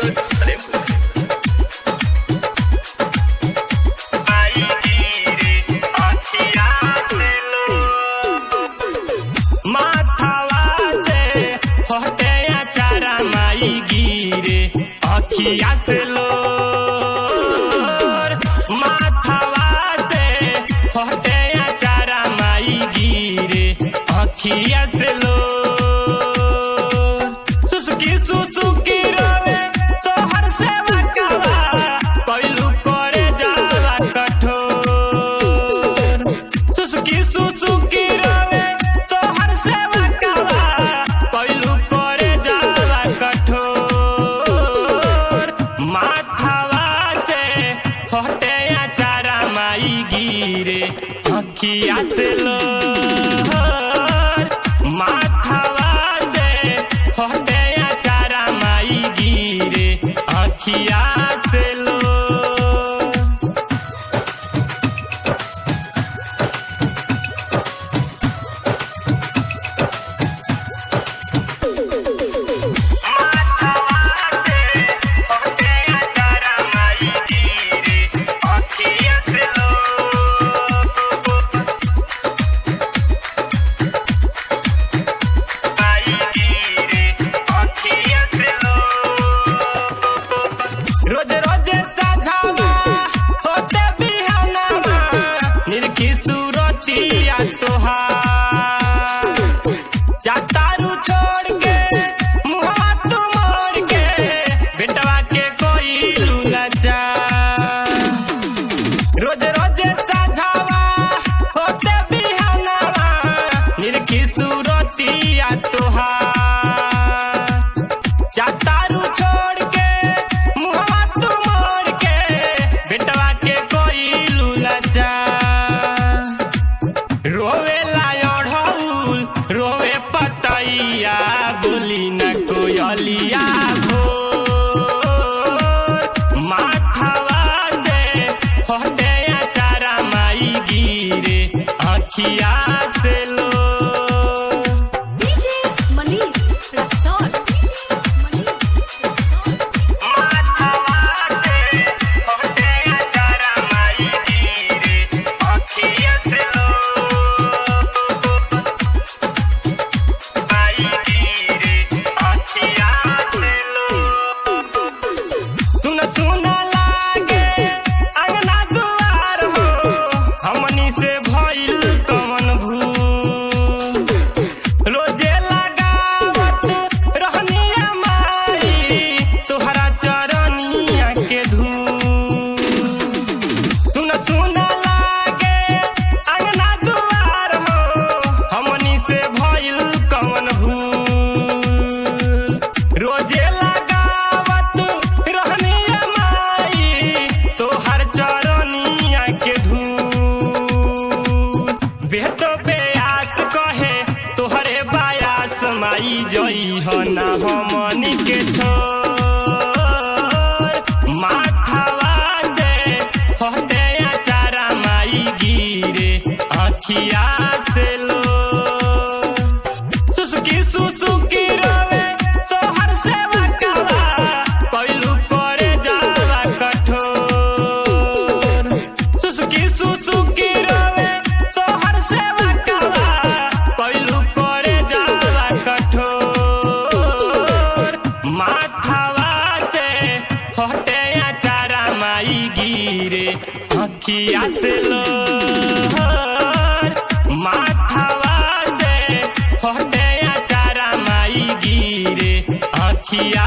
Sagar Salempur. अखिया से लो माथवा से हटे चारा माई गिरे अखिया से लो सुसुकी सुसुकी रोवे तो हर सेवा कवा कोइलू करे जावा कठोर सुसुकी सुसुकी रोवे तो हर सेवा कवा कोइलू करे जावा कठोर अखिया से लो माथवा से हटे चारा माई गिरे अखिया से लो रोजे रोजे साझावा होते बिहानावा निरखी सूरतिया तोहार जातारू छोड़ के मुहवा तू मोड़ के बेटवा के कोई लूलाचा रोजे रोजे साझावा होते बिहानावा निरखी सूरतिया तोहार जातारू छोड़ के रोवे लायढ़ौल रोवे पतैया बोली न कोयलिया भोर माथवा से हटे चारा माई गिरे अखिया से लो सुना लागे अंगना दुआर हो हमनी से भइल कवन भूल रोजे लगावत रहनिया माई तोहरा चरनिया के धूल सुना लागे अंगना दुआर हो हमनी से भइल कवन भूल रोजे माई जई हो ना हमनी के छोर माथवा से हटे चारा माई गिरे अखिया से लो सुसुकी सुसुकी रोवे तो हर सेवा कवा कोइलू करे जावा कठोर सुसुकी सुसुकी रोवे तो हर सेवा कवा कोइलू करे जावा कठोर माथवा से हटे चारा माई गिरे अखिया से लो माथवा से हटे चारा माई गिरे अखिया